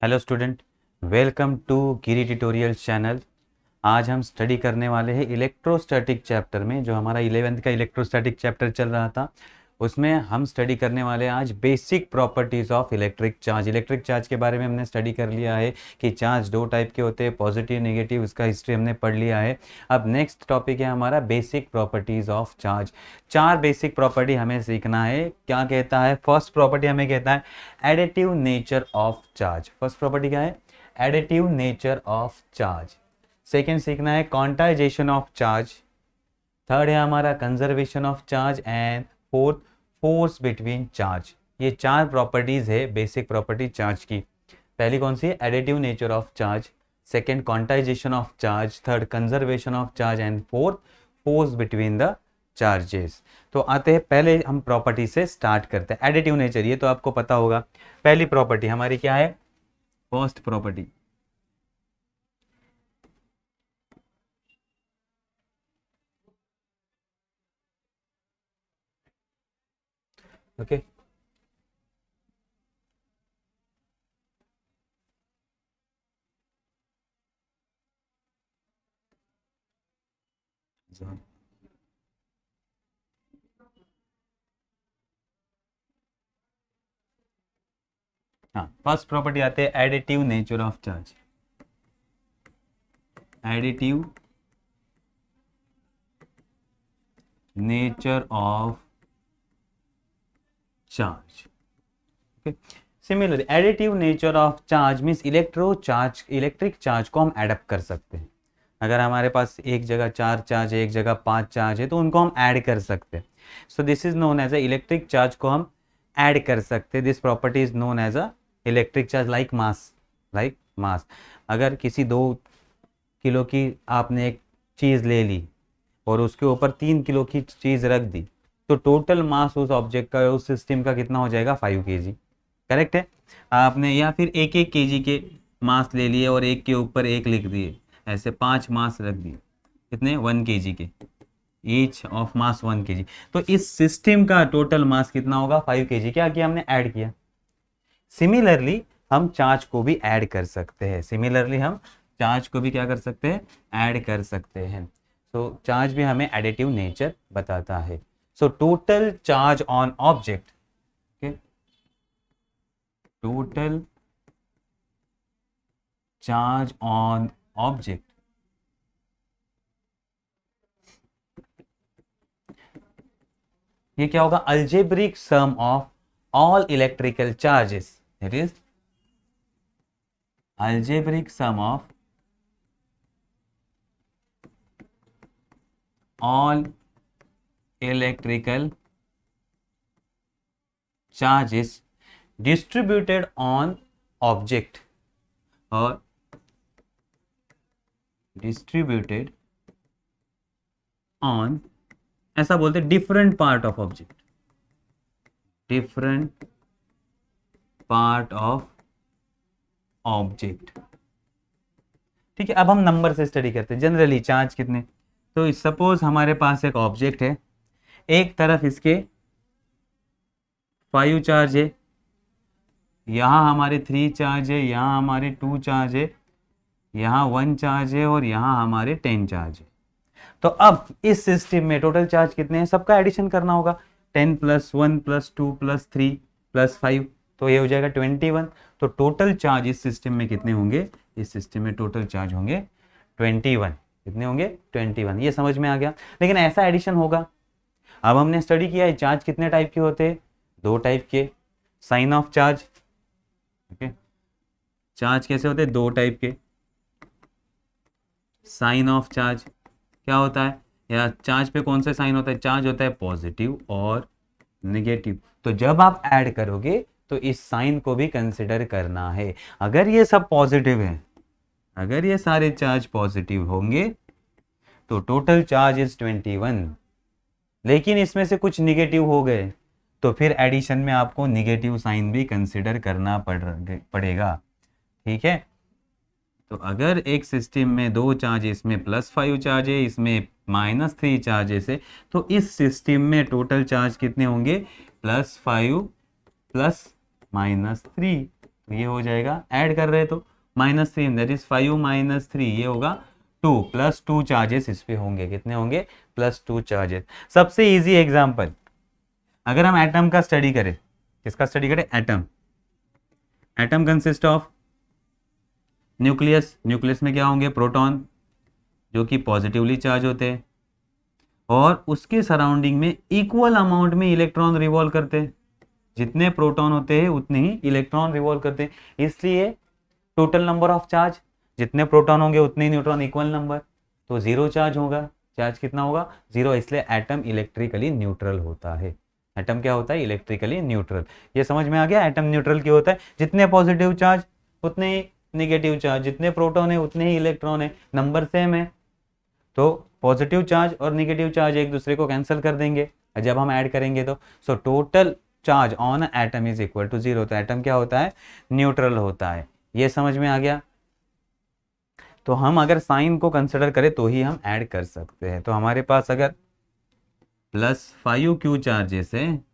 Hello student, welcome to Giri tutorial channel. आज हम study करने वाले हैं इलेक्ट्रोस्टैटिक चैप्टर में। जो हमारा 11th का इलेक्ट्रोस्टैटिक चैप्टर चल रहा था उसमें हम स्टडी करने वाले हैं आज basic properties of electric charge. Electric charge के बारे में हमने स्टडी कर लिया है कि चार्ज दो टाइप के होते हैं, पॉजिटिव नेगेटिव, उसका हिस्ट्री हमने पढ़ लिया है। अब नेक्स्ट टॉपिक है हमारा बेसिक प्रॉपर्टीज़ ऑफ चार्ज। चार बेसिक प्रॉपर्टी हमें सीखना है। क्या कहता है? फर्स्ट प्रॉपर्टी हमें कहता है additive nature of charge. First property क्या है? Additive nature of charge. Second सीखना है क्वांटाइजेशन ऑफ चार्ज। थर्ड है हमारा conservation of charge and fourth force between charge. ये चार प्रॉपर्टीज है बेसिक प्रॉपर्टी चार्ज की। पहली कौन सी है? Additive nature of charge. Second quantization of charge. Third conservation of charge and fourth force between the charges. तो आते हैं, पहले हम प्रॉपर्टी से स्टार्ट करते हैं। एडिटिव नेचर, ये तो आपको पता होगा। पहली प्रॉपर्टी हमारी क्या है? First property, okay. हाँ, फर्स्ट प्रॉपर्टी आते हैं additive nature of charge. Additive nature of charge, okay. Similarly additive nature of charge means electric charge को हम एडप्ट कर सकते हैं। अगर हमारे पास एक जगह चार चार्ज है, एक जगह पांच चार्ज है, तो उनको हम ऐड कर सकते हैं। So this is known as a electric charge को हम ऐड कर सकते हैं। This property is known as a electric charge like mass. अगर किसी 2 किलो की आपने एक चीज़ ले ली और उसके ऊपर 3 किलो की चीज़ रख दी, तो टोटल मास उस ऑब्जेक्ट का, उस सिस्टम का कितना हो जाएगा? 5 kg। करेक्ट है? आपने या फिर एक एक केजी के मास ले लिए और एक के ऊपर एक लिख दिए, ऐसे 5 मास रख दिए, कितने? 1 kg के, ईच ऑफ मास 1 kg। तो इस सिस्टम का टोटल मास कितना होगा? 5 kg। क्या किया हमने? ऐड किया। सिमिलरली हम चार्ज को भी ऐड कर सकते हैं। सिमिलरली हम चार्ज को भी क्या कर सकते हैं? ऐड कर सकते हैं। तो चार्ज भी हमें एडिटिव नेचर बताता है। सो total charge on object, total charge on object ये क्या होगा? Algebraic sum of all electrical charges. It is algebraic sum of all electrical charges distributed on object or distributed on, ऐसा बोलते हैं, different part of object, different part of object। ठीक है, अब हम नंबर से स्टडी करते हैं। जनरली चार्ज कितने? तो सपोज हमारे पास एक ऑब्जेक्ट है, एक तरफ इसके 5 चार्ज है, यहाँ हमारे 3 चार्ज है, यहाँ हमारे 2 चार्ज है, यहाँ 1 चार्ज है और यहाँ हमारे 10 चार्ज है। तो अब इस सिस्टम में टोटल चार्ज कितने हैं? सबका एडिशन करना होगा। 10 + 1 + 2 + 3 + 5, तो ये हो जाएगा 21। तो टोटल चार्ज इस सिस्टम में कितने होंगे? इस सिस्टम में टोटल चार्ज होंगे 21। कितने होंगे? 21। ये समझ में आ गया। लेकिन ऐसा एडिशन होगा। अब हमने स्टडी किया है चार्ज कितने टाइप के होते हैं? 2 टाइप के। Sign of charge, okay. Charge कैसे होते हैं? 2 टाइप के। साइन ऑफ चार्ज क्या होता है? या चार्ज पे कौन सा साइन होता है? चार्ज होता है पॉजिटिव और नेगेटिव। तो जब आप ऐड करोगे तो इस साइन को भी कंसिडर करना है। अगर ये सब पॉजिटिव है, अगर ये सारे चार्ज पॉजिटिव होंगे तो टोटल चार्ज इज 21। लेकिन इसमें से कुछ निगेटिव हो गए तो फिर एडिशन में आपको निगेटिव साइन भी कंसिडर करना पड़ेगा। ठीक है? तो अगर एक सिस्टम में 2 चार्ज, इसमें +5 चार्ज है, इसमें -3 चार्जेस है, तो इस सिस्टम में टोटल चार्ज कितने होंगे? +5 + -3। तो ये हो जाएगा, ऐड कर रहे तो -3 दैट इज 5 - 3, ये होगा 2 प्लस 2 चार्जेस इस पे होंगे, कितने होंगे, +2 चार्जेस। सबसे इजी एग्जांपल, अगर हम एटम का स्टडी करें, किसका स्टडी करें, atom. Atom consist of nucleus, nucleus में क्या होंगे, प्रोटॉन जो कि पॉजिटिवली चार्ज होते हैं, और उसके सराउंडिंग में इक्वल अमाउंट में इलेक्ट्रॉन रिवॉल्व करते हैं, जितने प्रोटॉन होते हैं उतने ही इलेक्ट्रॉन रिवॉल्व करते हैं, इसलिए टोटल नंबर ऑफ चार्ज, जितने प्रोटॉन होंगे उतने ही न्यूट्रॉन, इक्वल नंबर, तो जीरो चार्ज होगा, चार्ज कितना होगा, जीरो, इसलिए एटम इलेक्ट्रिकली न्यूट्रल होता है। एटम क्या होता है, इलेक्ट्रिकली न्यूट्रल। ये समझ में आ गया, एटम न्यूट्रल क्यों होता है, जितने पॉजिटिव चार्ज उतने ही निगेटिव चार्ज, जितने प्रोटॉन है उतने ही इलेक्ट्रॉन है, नंबर सेम है, तो पॉजिटिव चार्ज और निगेटिव चार्ज एक दूसरे को कैंसिल कर देंगे जब हम ऐड करेंगे तो। So total charge on atom is equal to 0, तो एटम क्या होता है, न्यूट्रल होता है। ये समझ में आ गया। तो हम अगर साइन को कंसिडर करें तो ही हम ऐड कर सकते हैं। तो हमारे पास अगर +5 Q चार्जेस है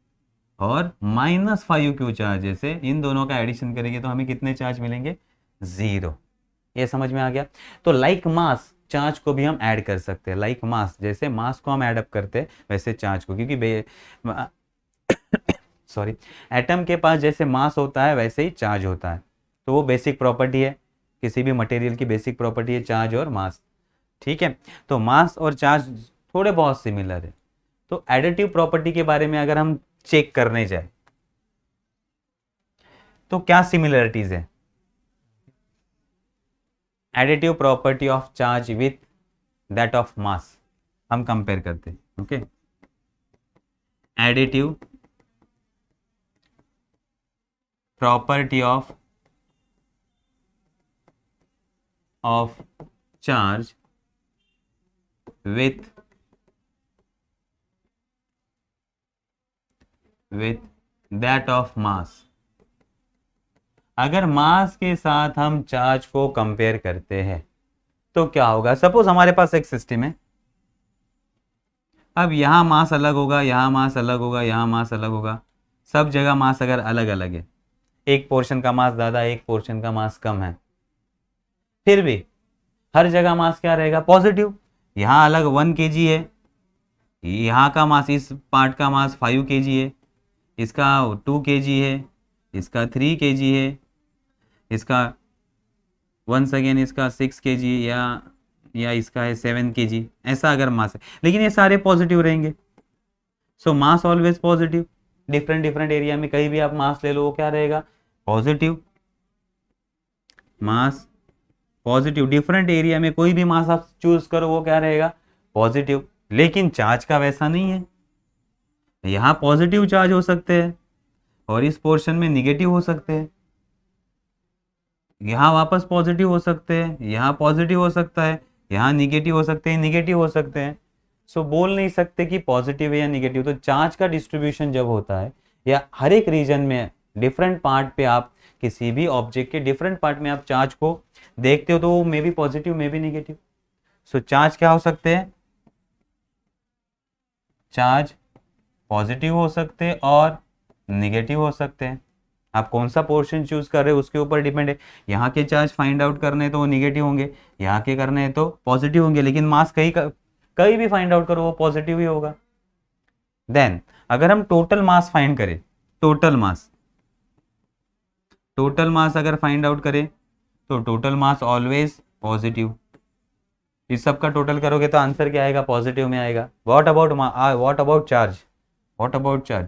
और -5 Q चार्जेस है, इन दोनों का एडिशन करेंगे तो हमें कितने चार्ज मिलेंगे, 0। ये समझ में आ गया। तो लाइक मास, चार्ज को भी हम ऐड कर सकते हैं, लाइक मास, जैसे मास को हम ऐड अप करते हैं वैसे चार्ज को, क्योंकि सॉरी, एटम के पास जैसे मास होता है वैसे ही चार्ज होता है, तो वो बेसिक प्रॉपर्टी है, किसी भी मटेरियल की बेसिक प्रॉपर्टी है चार्ज और मास, ठीक है। तो मास और चार्ज थोड़े बहुत सिमिलर है। तो एडिटिव प्रॉपर्टी के बारे में अगर हम चेक करने जाए तो क्या सिमिलरिटीज है, additive property of charge with that of mass हम कंपेयर करते हैं, okay. Additive property of charge with that of mass. अगर मास के साथ हम चार्ज को कंपेयर करते हैं तो क्या होगा, सपोज हमारे पास एक सिस्टम है, अब यहां मास अलग होगा, यहां मास अलग होगा, यहां मास अलग होगा, सब जगह मास अगर अलग अलग है, एक पोर्शन का मास ज़्यादा, एक पोर्शन का मास कम है, फिर भी हर जगह मास क्या रहेगा, पॉजिटिव। यहाँ अलग 1 kg है, यहाँ का मास, इस पार्ट का मास 5 kg है, इसका 2 kg है, इसका 3 kg है, इसका वंस अगेन इसका 6 kg या इसका है 7 kg, ऐसा अगर मास है, लेकिन ये सारे पॉजिटिव रहेंगे। So mass always positive, different different area में कहीं भी आप मास ले लो वो क्या रहेगा, पॉजिटिव, मास पॉजिटिव, डिफरेंट एरिया में कोई भी मास आप चूज करो वो क्या रहेगा, पॉजिटिव। लेकिन चार्ज का वैसा नहीं है, यहाँ पॉजिटिव चार्ज हो सकते हैं और इस पोर्शन में निगेटिव हो सकते हैं, यहाँ वापस पॉजिटिव हो सकते हैं, यहाँ पॉजिटिव हो सकता है, यहाँ निगेटिव हो सकते हैं, निगेटिव हो सकते हैं। सो बोल नहीं सकते कि पॉजिटिव है या निगेटिव। तो चार्ज का डिस्ट्रीब्यूशन जब होता है या हर एक रीजन में डिफरेंट पार्ट पे आप किसी भी ऑब्जेक्ट के डिफरेंट पार्ट में आप चार्ज को देखते हो तो वो may be positive may be negative. So charge क्या हो सकते हैं, चार्ज पॉजिटिव हो सकते हैं और निगेटिव हो सकते हैं। आप कौन सा पोर्शन चूज कर रहे हो उसके ऊपर डिपेंड है। यहाँ के चार्ज फाइंड आउट करने हैं तो वो निगेटिव होंगे, यहाँ के करने हैं तो पॉजिटिव होंगे, लेकिन मास कहीं भी फाइंड आउट करो वो पॉजिटिव ही होगा। देन अगर हम टोटल मास फाइंड करें, टोटल मास अगर फाइंड आउट करें तो टोटल मास ऑलवेज पॉजिटिव। इस सब का टोटल करोगे तो आंसर क्या आएगा, पॉजिटिव में आएगा। व्हाट अबाउट चार्ज,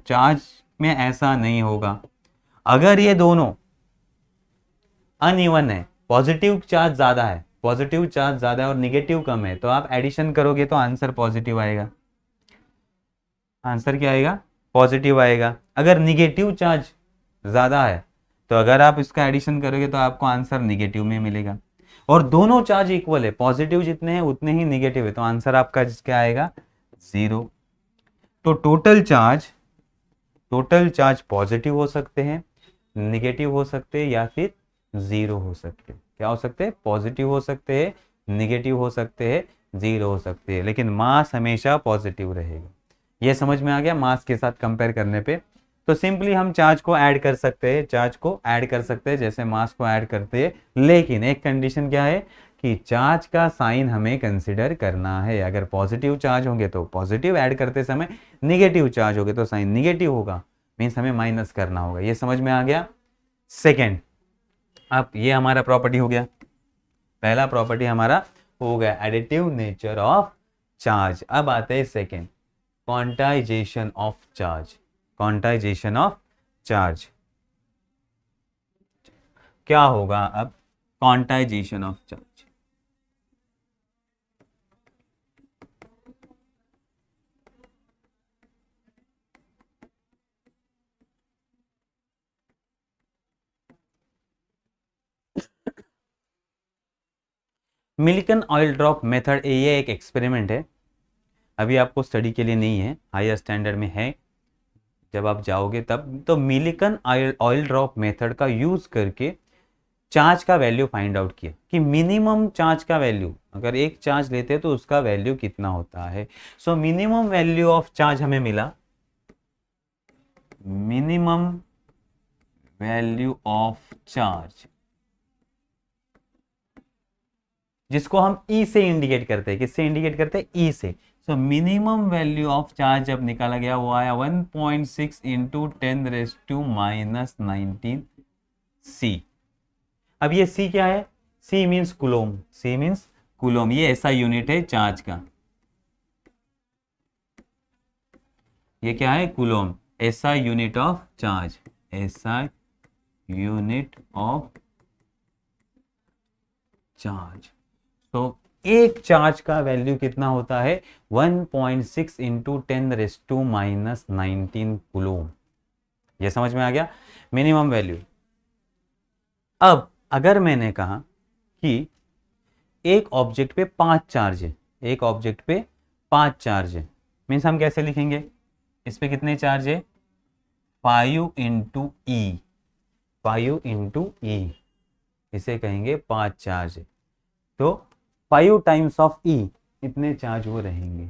चार्ज में ऐसा नहीं होगा। अगर ये दोनों अनइवन है, पॉजिटिव चार्ज ज्यादा है और निगेटिव कम है, तो आप एडिशन करोगे तो आंसर पॉजिटिव आएगा। आंसर क्या आएगा, पॉजिटिव आएगा। अगर निगेटिव चार्ज ज्यादा है तो अगर आप इसका एडिशन करोगे तो आपको आंसर निगेटिव में मिलेगा। और दोनों चार्ज इक्वल है, पॉजिटिव जितने हैं उतने ही निगेटिव है, तो आंसर आपका क्या आएगा, 0। तो टोटल चार्ज पॉजिटिव हो सकते हैं, निगेटिव हो सकते हैं या फिर 0 हो सकते हैं। क्या हो सकते हैं, पॉजिटिव हो सकते हैं, निगेटिव हो सकते हैं, 0 हो सकते हैं, लेकिन मास हमेशा पॉजिटिव रहेगा। ये समझ में आ गया मास के साथ कंपेयर करने पे तो सिंपली हम चार्ज को ऐड कर सकते हैं, चार्ज को ऐड कर सकते हैं जैसे मास को ऐड करते हैं, लेकिन एक कंडीशन क्या है कि चार्ज का साइन हमें कंसिडर करना है। अगर पॉजिटिव चार्ज होंगे तो पॉजिटिव ऐड करते समय, निगेटिव चार्ज होंगे तो साइन निगेटिव होगा, मीन्स हमें माइनस करना होगा। ये समझ में आ गया। सेकेंड, अब ये हमारा प्रॉपर्टी हो गया, पहला प्रॉपर्टी हमारा हो गया एडिटिव नेचर ऑफ चार्ज। अब आते हैं second, quantization of charge. Quantization of charge क्या होगा अब? Quantization of charge, Milton oil drop method, ये एक एक्सपेरिमेंट है, अभी आपको स्टडी के लिए नहीं है, हायर स्टैंडर्ड में है, जब आप जाओगे तब। तो मिल्टन ऑयल ड्रॉप मेथड का यूज करके चार्ज का वैल्यू फाइंड आउट किया कि मिनिमम चार्ज का वैल्यू, अगर एक चार्ज लेते हैं तो उसका वैल्यू कितना होता है। So minimum value of charge हमें मिला, मिनिमम वैल्यू ऑफ चार्ज, जिसको हम ई से इंडिकेट करते हैं। किससे इंडिकेट करते हैं? ई से। So minimum value of charge जब निकाला गया वो आया 1.6 इंटू 10⁻⁻19 सी। अब ये सी क्या है? C means coulomb, C means coulomb, ये ऐसा यूनिट है चार्ज का, ये क्या है? कुलोम, ऐसा यूनिट ऑफ चार्ज, ऐसा यूनिट ऑफ चार्ज। तो एक चार्ज का वैल्यू कितना होता है? 1.6 इंटू 10⁻⁻19 कुलोम। ये समझ में आ गया मिनिमम वैल्यू। अब अगर मैंने कहा कि एक ऑब्जेक्ट पे 5 चार्ज है, एक ऑब्जेक्ट पे 5 चार्ज है, मीन्स हम कैसे लिखेंगे? इस पे कितने चार्ज है? 5 इंटू ई, 5 इंटू ई, इसे कहेंगे 5 चार्ज है। तो 5 टाइम्स ऑफ ई, इतने चार्ज वो रहेंगे।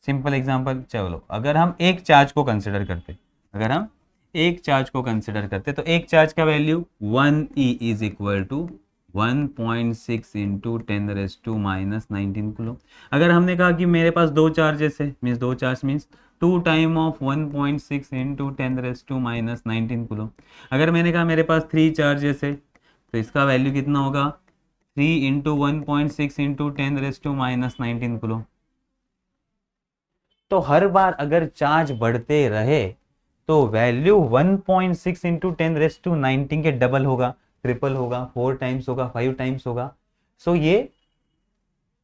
सिंपल एग्जांपल, चलो अगर हम एक चार्ज को कंसिडर करते, अगर हम एक चार्ज को कंसिडर करते तो एक चार्ज का value 1 e is equal to 1.6 into 10⁻⁻19 coulomb. अगर हमने कहा कि मेरे पास दो चार्जेस है, मीन्स दो charge means 2 time of 1.6 into 10⁻⁻19 coulomb. अगर मैंने कहा मेरे पास 3 चार्जेस है, तो इसका वैल्यू कितना होगा? 3 इंटू 1.6 इंटू 10⁻⁻19 कुलोम। तो हर बार अगर चार्ज बढ़ते रहे तो वैल्यू 1.6 इंटू 10⁻19 के डबल होगा, ट्रिपल होगा, 4 टाइम्स होगा, 5 टाइम्स होगा। सो ये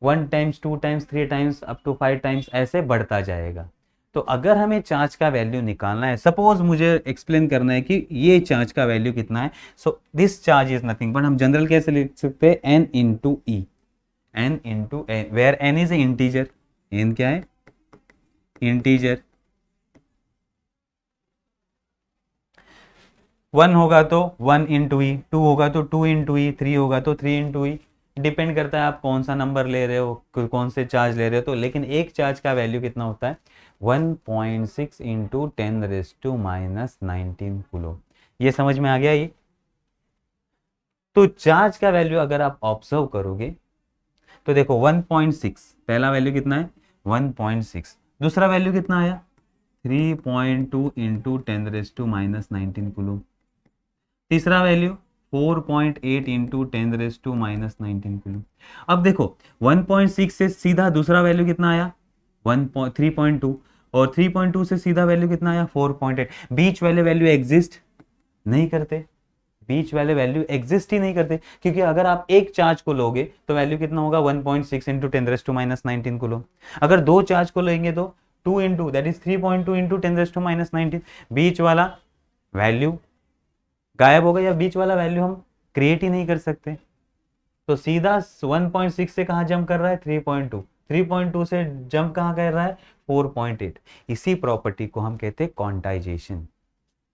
1 times, 2 times, 3 times, up to 5 times ऐसे बढ़ता जाएगा। तो अगर हमें चार्ज का वैल्यू निकालना है, सपोज मुझे एक्सप्लेन करना है कि ये चार्ज का वैल्यू कितना है, so this charge is nothing but, हम जनरल कैसे लिख सकते हैं? N into e, n into n, where n is a integer, n क्या है? इंटीजर। 1 होगा तो 1 इंटू ई, 2 होगा तो 2 इंटू ई, 3 होगा तो 3 इंटू ई, डिपेंड करता है आप कौन सा नंबर ले रहे हो, कौन से चार्ज ले रहे हो। तो लेकिन एक चार्ज का वैल्यू कितना होता है? 1.6 इंटू 10⁻⁻19 कुलोम। ये समझ में आ गया ये? तो चार्ज का वैल्यू अगर आप ऑब्जर्व करोगे तो देखो 1.6 पहला वैल्यू कितना है? 1.6। दूसरा वैल्यू कितना आया? 3.2 इंटू 10⁻⁻19 कुलोम। तीसरा वैल्यू 4.8 इंटू 10⁻⁻19 कुलोम। अब देखो 1.6 से सीधा दूसरा वैल्यू कितना आया? 3.2, और 3.2 से सीधा वैल्यू कितना आया? 4.8। बीच वाले वैल्यू एग्जिस्ट नहीं करते, बीच वाले वैल्यू एग्जिस्ट ही नहीं करते, क्योंकि अगर आप एक चार्ज को लोगे तो वैल्यू कितना होगा? 1.6 इंटू 10⁻⁻19 कुलोम। अगर दो चार्ज को लेंगे तो 2 इंटू, दैट इज 3.2 इंटू 10⁻⁻19, बीच वाला वैल्यू गायब हो गया, या बीच वाला वैल्यू हम क्रिएट ही नहीं कर सकते। तो सीधा 1.6 से कहाँ जंप कर रहा है? 3.2, 3.2 से जंप कहाँ कर रहा है? 4.8। इसी प्रॉपर्टी को हम कहते हैं क्वांटाइजेशन।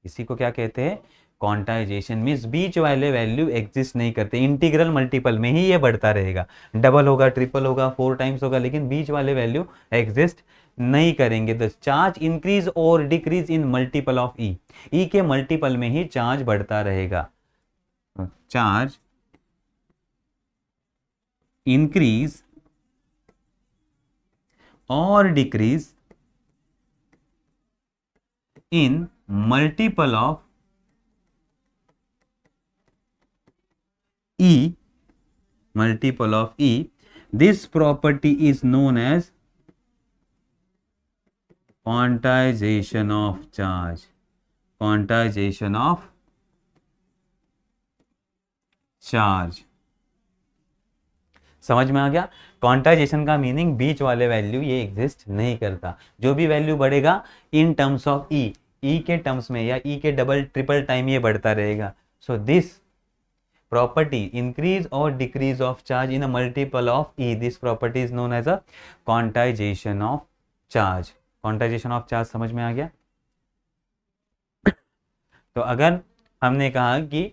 इसी को क्या कहते हैं? क्वांटाइजेशन मीन्स बीच वाले वैल्यू एग्जिस्ट नहीं करते, इंटीग्रल मल्टीपल में ही ये बढ़ता रहेगा, डबल होगा, ट्रिपल होगा, 4 टाइम्स होगा, लेकिन बीच वाले वैल्यू एग्जिस्ट नहीं करेंगे। द चार्ज इंक्रीज और डिक्रीज इन मल्टीपल ऑफ ई, ई के मल्टीपल में ही चार्ज बढ़ता रहेगा। चार्ज इंक्रीज और decrease in multiple of E, multiple of E, this property is known as quantization of charge, quantization of charge। समझ में आ गया? क्वांटाइजेशन का मीनिंग बीच वाले वैल्यू ये एग्जिस्ट नहीं करता, जो भी वैल्यू बढ़ेगा इन टर्म्स ऑफ ई, ई के टर्म्स में या ई के डबल ट्रिपल टाइम ये बढ़ता रहेगा। So this property increase or decrease of charge in a multiple of E, this property is known as a quantization of charge। quantization of charge समझ में आ गया? तो अगर हमने कहा कि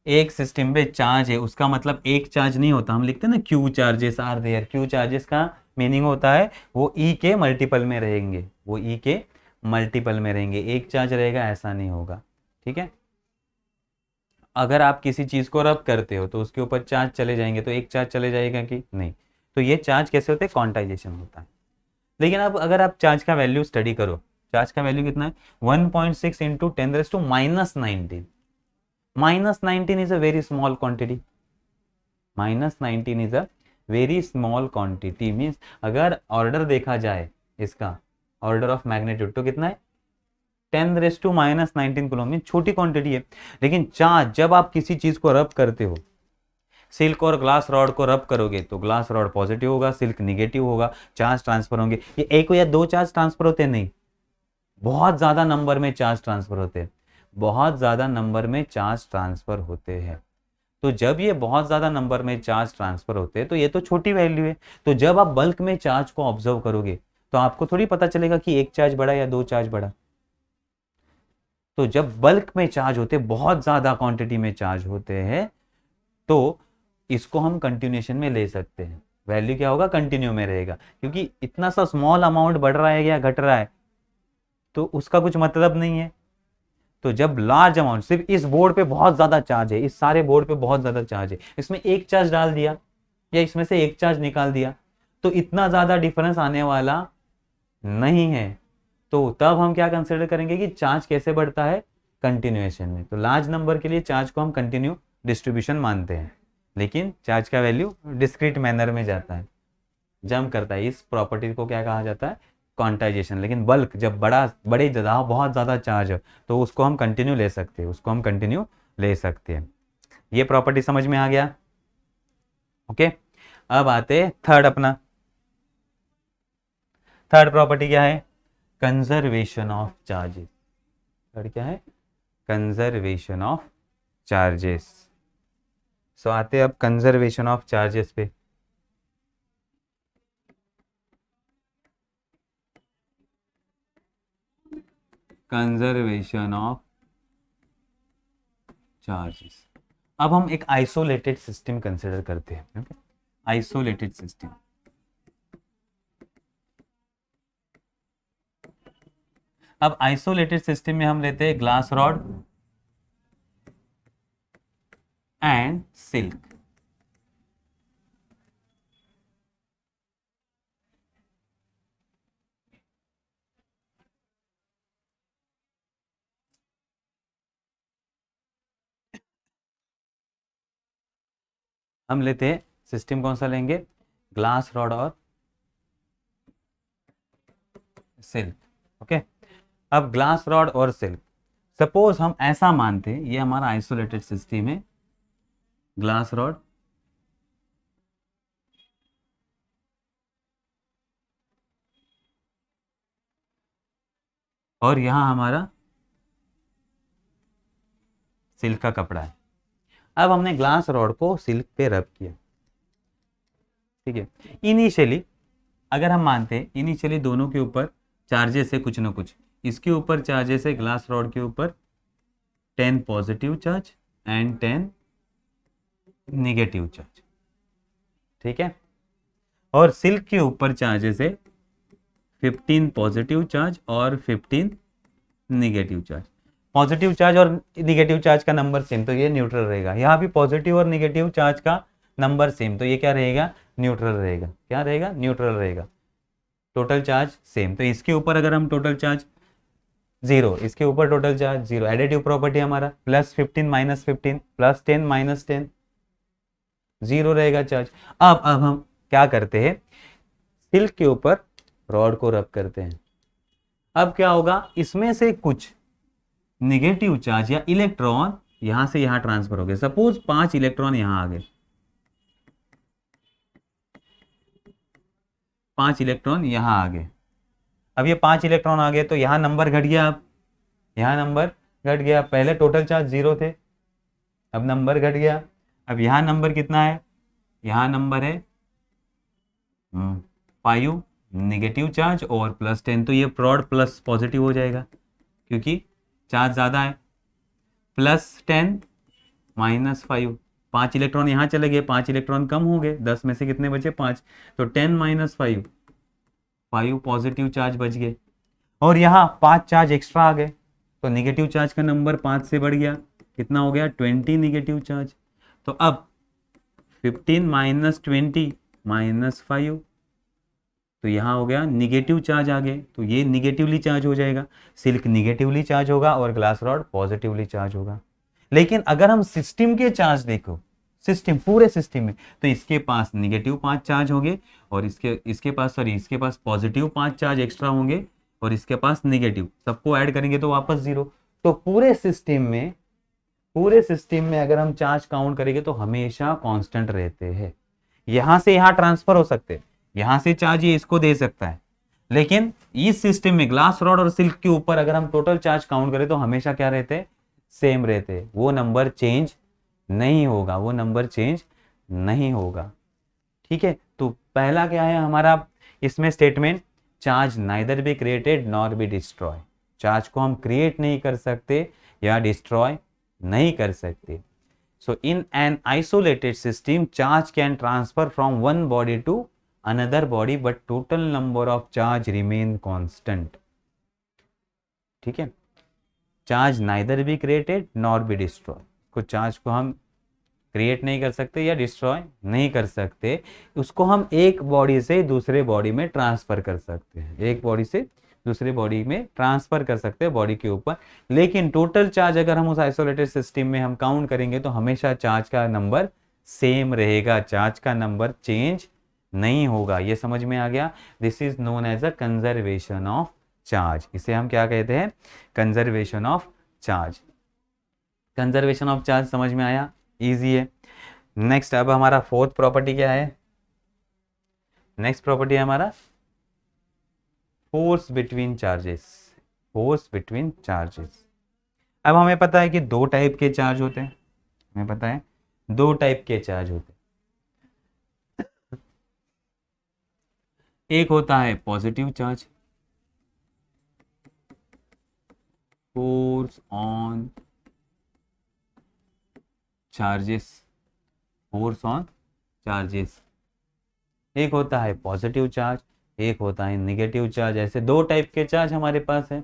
एक सिस्टम पे चार्ज है, उसका मतलब एक चार्ज नहीं होता, हम लिखते हैं ना Q charges are there, Q charges का मीनिंग होता है वो ई के मल्टीपल में रहेंगे, वो ई के मल्टीपल में रहेंगे, एक चार्ज रहेगा ऐसा नहीं होगा। ठीक है, अगर आप किसी चीज़ को रब करते हो तो उसके ऊपर चार्ज चले जाएंगे, तो एक चार्ज चले जाएगा कि नहीं, तो ये चार्ज कैसे होते हैं? क्वांटाइजेशन होता है। लेकिन अब अगर आप चार्ज का वैल्यू स्टडी करो, चार्ज का वैल्यू कितना है? 1.6 into 10⁻⁻19। -19 is a very small quantity, -19 is a very small quantity means अगर ऑर्डर देखा जाए इसका, ऑर्डर ऑफ मैग्नीट्यूड, तो कितना है? 10⁻⁻19 कूलम में छोटी क्वांटिटी है। लेकिन चार्ज जब आप किसी चीज को रब करते हो, सिल्क और ग्लास रॉड को रब करोगे तो ग्लास रॉड पॉजिटिव होगा, सिल्क निगेटिव होगा, चार्ज ट्रांसफर होंगे। ये एक या दो चार्ज ट्रांसफर होते नहीं, बहुत ज्यादा नंबर में चार्ज ट्रांसफर होते हैं, बहुत ज्यादा नंबर में चार्ज ट्रांसफर होते हैं। तो जब ये बहुत ज्यादा नंबर में चार्ज ट्रांसफर होते हैं तो ये तो छोटी वैल्यू है। तो जब आप बल्क में चार्ज को ऑब्जर्व करोगे तो आपको थोड़ी पता चलेगा कि एक चार्ज बढ़ा या दो चार्ज बढ़ा। तो जब बल्क में चार्ज होते, बहुत ज्यादा क्वांटिटी में चार्ज होते हैं, तो इसको हम कंटिन्यूएशन में ले सकते हैं। वैल्यू क्या होगा? कंटिन्यू में रहेगा, क्योंकि इतना सा स्मॉल अमाउंट बढ़ रहा है या घट रहा है तो उसका कुछ मतलब नहीं है। तो जब लार्ज अमाउंट, सिर्फ इस बोर्ड पे बहुत ज्यादा चार्ज है, इस सारे बोर्ड पे बहुत ज्यादा चार्ज है, इसमें एक चार्ज डाल दिया या इसमें से एक चार्ज निकाल दिया तो इतना ज्यादा डिफरेंस आने वाला नहीं है। तो तब हम क्या कंसिडर करेंगे कि चार्ज कैसे बढ़ता है? कंटिन्यूएशन में। तो लार्ज नंबर के लिए चार्ज को हम कंटिन्यू डिस्ट्रीब्यूशन मानते हैं, लेकिन चार्ज का वैल्यू डिस्क्रीट मैनर में जाता है, जंप करता है। इस प्रॉपर्टी को क्या कहा जाता है? क्वांटाइजेशन। लेकिन बल्क जब बड़े ज्यादा बहुत ज्यादा चार्ज है तो उसको हम कंटिन्यू ले सकते हैं, उसको हम कंटिन्यू ले सकते हैं। ये प्रॉपर्टी समझ में आ गया? ओके, अब आते थर्ड अपना। थर्ड प्रॉपर्टी क्या है? Conservation of charges. थर्ड क्या है? Conservation of charges. सो आते अब कंजर्वेशन ऑफ चार्जेस पे। Conservation of charges. अब हम एक आइसोलेटेड सिस्टम कंसिडर करते हैं। Okay, isolated system. अब आइसोलेटेड सिस्टम में हम लेते हैं ग्लास रॉड एंड सिल्क। हम लेते हैं सिस्टम कौन सा लेंगे? ग्लास रॉड और सिल्क। ओके, अब ग्लास रॉड और सिल्क, सपोज हम ऐसा मानते हैं ये हमारा आइसोलेटेड सिस्टम है, ग्लास रॉड और यहां हमारा सिल्क का कपड़ा है। अब हमने ग्लास रॉड को सिल्क पे रब किया, ठीक है। इनिशियली अगर हम मानते हैं इनिशियली दोनों के ऊपर चार्जेस है कुछ ना कुछ, इसके ऊपर चार्जेस है ग्लास रॉड के ऊपर, 10 positive charge and 10 negative charge, ठीक है। और सिल्क के ऊपर चार्जेस है 15 पॉजिटिव चार्ज और 15 निगेटिव चार्ज। पॉजिटिव चार्ज और निगेटिव चार्ज का नंबर सेम, तो ये न्यूट्रल रहेगा। यहाँ भी पॉजिटिव और निगेटिव चार्ज का नंबर सेम, तो ये क्या रहेगा, न्यूट्रल रहेगा। क्या रहेगा, न्यूट्रल रहेगा। टोटल चार्ज सेम, तो इसके ऊपर अगर हम टोटल चार्ज 0, इसके ऊपर टोटल चार्ज 0, एडिटिव प्रॉपर्टी हमारा +15 -15 +10 -10, 0 रहेगा चार्ज। अब हम क्या करते हैं, सिल्क के ऊपर रॉड को रब करते हैं। अब क्या होगा, इसमें से कुछ नेगेटिव चार्ज या इलेक्ट्रॉन यहां से यहां ट्रांसफर हो गए। सपोज 5 इलेक्ट्रॉन यहां आ गए, 5 इलेक्ट्रॉन यहां आ गए। अब ये 5 इलेक्ट्रॉन आ गए तो यहां नंबर घट गया। अब यहां नंबर घट गया, पहले टोटल चार्ज 0 थे, अब नंबर घट गया। अब यहां नंबर कितना है, यहां नंबर है 5 नेगेटिव चार्ज और +10, तो ये रॉड प्लस पॉजिटिव हो जाएगा क्योंकि चार्ज ज़्यादा है। +10 -5, 5 इलेक्ट्रॉन यहाँ चले गए, 5 इलेक्ट्रॉन कम हो गए, 10 में से कितने बचे, 5, तो 10 - 5, 5 पॉजिटिव चार्ज बच गए। और यहाँ 5 चार्ज एक्स्ट्रा आ गए, तो निगेटिव चार्ज का नंबर 5 से बढ़ गया, कितना हो गया, 20 निगेटिव चार्ज। तो अब 15 - 20 -5, तो यहाँ हो गया निगेटिव चार्ज आ गए, तो ये निगेटिवली चार्ज हो जाएगा। सिल्क निगेटिवली चार्ज होगा और ग्लास रॉड पॉजिटिवली चार्ज होगा। लेकिन अगर हम सिस्टम के चार्ज देखो, सिस्टम पूरे सिस्टम में, तो इसके पास -5 चार्ज होंगे और इसके पास पॉजिटिव 5 चार्ज एक्स्ट्रा होंगे और इसके पास निगेटिव, सबको ऐड करेंगे तो वापस 0। तो पूरे सिस्टम में अगर हम चार्ज काउंट करेंगे तो हमेशा कांस्टेंट रहते हैं। यहां से यहां ट्रांसफर हो सकते हैं, यहां से चार्ज ये इसको दे सकता है, लेकिन इस सिस्टम में ग्लास रॉड और सिल्क के ऊपर अगर हम टोटल चार्ज काउंट करें तो हमेशा क्या रहते हैं, सेम रहते हैं। वो नंबर चेंज नहीं होगा, वो नंबर चेंज नहीं होगा, ठीक है। तो पहला क्या है हमारा इसमें statement, charge neither be created nor be destroy. Charge को हम क्रिएट नहीं कर सकते या डिस्ट्रॉय नहीं कर सकते। So in an isolated system, charge can transfer from one body to another body, but total number of charge remain constant. ठीक है, charge neither be created nor be destroy. को चार्ज को हम क्रिएट नहीं कर सकते या डिस्ट्रॉय नहीं कर सकते, उसको हम एक बॉडी से दूसरे बॉडी में ट्रांसफर कर सकते हैं, एक बॉडी से दूसरे बॉडी में ट्रांसफर कर सकते हैं बॉडी के ऊपर। लेकिन टोटल चार्ज अगर हम उस आइसोलेटेड सिस्टम में हम काउंट करेंगे तो हमेशा चार्ज का नंबर सेम रहेगा, चार्ज का नंबर चेंज नहीं होगा। ये समझ में आ गया। This is known as a conservation of charge. इसे हम क्या कहते हैं, conservation of charge. Conservation of charge समझ में आया, इजी है। नेक्स्ट अब हमारा फोर्थ प्रॉपर्टी क्या है, नेक्स्ट प्रॉपर्टी है हमारा force between charges. Force between charges. अब हमें पता है कि 2 टाइप के चार्ज होते हैं, हमें पता है 2 टाइप के चार्ज होते हैं। एक होता है positive charge, force on charges, force on charges. एक होता है पॉजिटिव चार्ज, एक होता है निगेटिव चार्ज। ऐसे 2 टाइप के चार्ज हमारे पास है।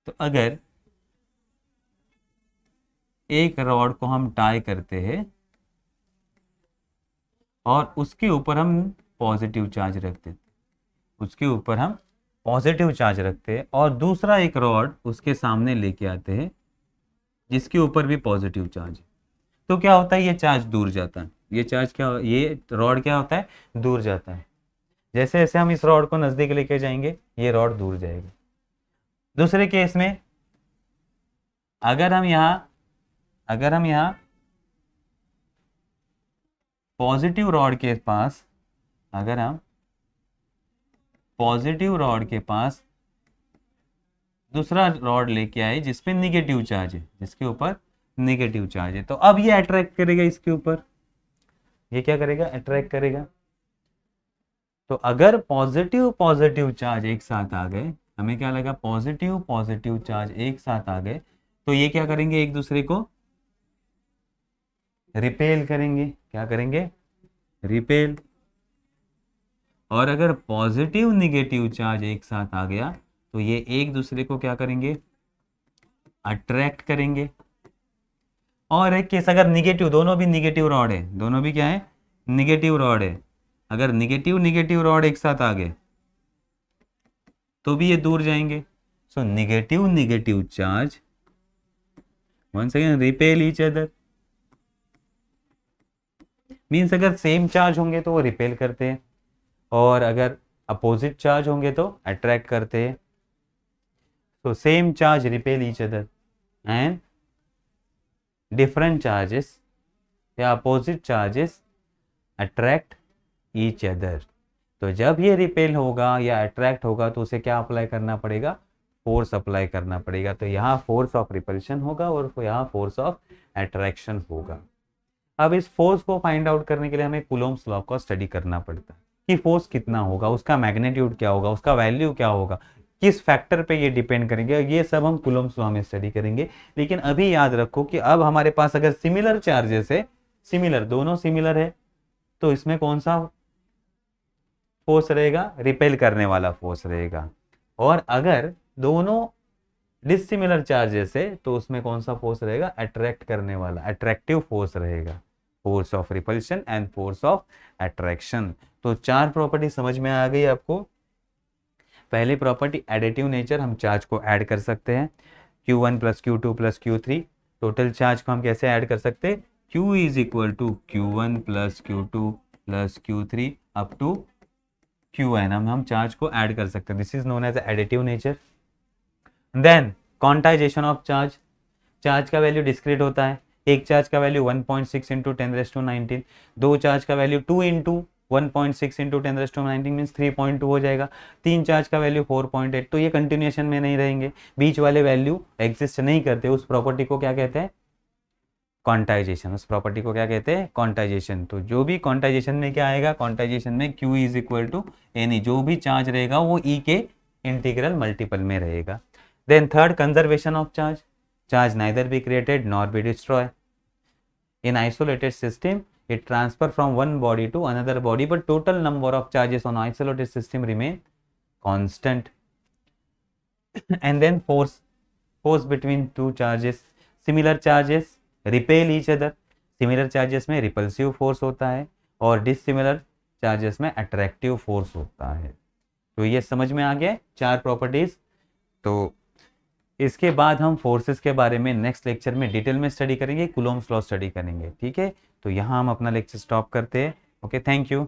तो अगर एक रॉड को हम टाई करते हैं और उसके ऊपर हम पॉजिटिव चार्ज रखते हैं, उसके ऊपर हम पॉजिटिव चार्ज रखते हैं और दूसरा एक रॉड उसके सामने लेके आते हैं जिसके ऊपर भी पॉजिटिव चार्ज है, तो क्या होता है, ये चार्ज दूर जाता है। ये चार्ज क्या, ये रॉड क्या होता है, दूर जाता है। जैसे जैसे हम इस रॉड को नजदीक लेके जाएंगे ये रॉड दूर जाएगा। दूसरे केस में अगर हम यहाँ पॉजिटिव रॉड के पास, अगर हम पॉजिटिव रॉड के पास दूसरा रॉड लेके आए जिसपे निगेटिव चार्ज है, जिसके ऊपर निगेटिव चार्ज है, तो अब ये अट्रैक्ट करेगा इसके ऊपर, ये क्या करेगा, अट्रैक्ट करेगा। तो अगर पॉजिटिव पॉजिटिव चार्ज एक साथ आ गए, हमें क्या लगा, पॉजिटिव पॉजिटिव चार्ज एक साथ आ गए, तो ये क्या करेंगे, एक दूसरे को रिपेल करेंगे। क्या करेंगे, रिपेल। और अगर पॉजिटिव निगेटिव चार्ज एक साथ आ गया तो ये एक दूसरे को क्या करेंगे, अट्रैक्ट करेंगे। और एक केस अगर निगेटिव, दोनों भी निगेटिव रॉड है, दोनों भी क्या है, निगेटिव रॉड है, अगर निगेटिव निगेटिव रॉड एक साथ आ गए तो भी ये दूर जाएंगे। So negative negative charge once again repel each other. Means अगर सेम चार्ज होंगे तो वो रिपेल करते हैं, और अगर अपोजिट चार्ज होंगे तो अट्रैक्ट करते हैं। तो same charge repel each other and different charges या opposite charges attract each other. तो जब ये रिपेल होगा या अट्रैक्ट होगा तो उसे क्या अप्लाई करना पड़ेगा, फोर्स अप्लाई करना पड़ेगा। तो यहाँ फोर्स ऑफ रिपल्शन होगा और यहाँ फोर्स ऑफ अट्रैक्शन होगा। अब इस फोर्स को फाइंड आउट करने के लिए हमें कूलोम्स लॉ का स्टडी करना पड़ता है कि फोर्स कितना होगा, उसका मैग्नीट्यूड क्या होगा, उसका वैल्यू क्या होगा, किस फैक्टर पे ये डिपेंड करेंगे, ये सब हम कूलोम्स लॉ में स्टडी करेंगे। लेकिन अभी याद रखो कि अब हमारे पास अगर सिमिलर चार्जेस है, सिमिलर, दोनों सिमिलर है, तो इसमें कौन सा फोर्स रहेगा, रिपेल करने वाला फोर्स रहेगा। और अगर दोनों डिसिमिलर चार्जेस है तो उसमें कौन सा फोर्स रहेगा, अट्रैक्ट करने वाला, अट्रैक्टिव फोर्स रहेगा, force of repulsion and force of attraction. तो चार प्रॉपर्टी समझ में आ गई आपको। पहली प्रॉपर्टी एडिटिव नेचर, हम चार्ज को ऐड कर सकते हैं, Q1 plus Q2 plus Q3। Total charge को हम कैसे ऐड कर सकते हैं, Q is equal to Q1 plus Q2 plus Q3 up to Qn। हम चार्ज को ऐड कर सकते हैं, this is known as additive nature. Then quantization of charge, charge का वैल्यू डिस्क्रीट होता है, एक चार्ज का वैल्यू 1.6 इंटू 10⁻19, दो चार्ज का वैल्यू 2 इंटू 1.6 इंटू 10⁻19 मीन्स 3.2 हो जाएगा, तीन चार्ज का वैल्यू 4.8। तो ये कंटिन्यूएशन में नहीं रहेंगे, बीच वाले वैल्यू एग्जिस्ट नहीं करते। उस प्रॉपर्टी को क्या कहते हैं, क्वांटाइजेशन। उस प्रॉपर्टी को क्या कहते हैं, क्वांटाइजेशन। तो जो भी क्वांटाइजेशन में क्या आएगा, क्वांटाइजेशन में Q is equal to any, जो भी चार्ज रहेगा वो E के इंटीग्रल मल्टीपल में रहेगा। Then third, conservation of charge, charge neither be created nor be destroy in isolated system, it transfer from one body to another body, but total number of charges on isolated system remain constant. And then force between two charges, similar charges repel each other, similar charges में repulsive force होता है और dissimilar charges में attractive force होता है। तो ये समझ में आ गया चार प्रॉपर्टीज। तो इसके बाद हम फोर्सेस के बारे में नेक्स्ट लेक्चर में डिटेल में स्टडी करेंगे, कूलोम्स लॉ स्टडी करेंगे, ठीक है। तो यहाँ हम अपना लेक्चर स्टॉप करते हैं। Okay, thank you.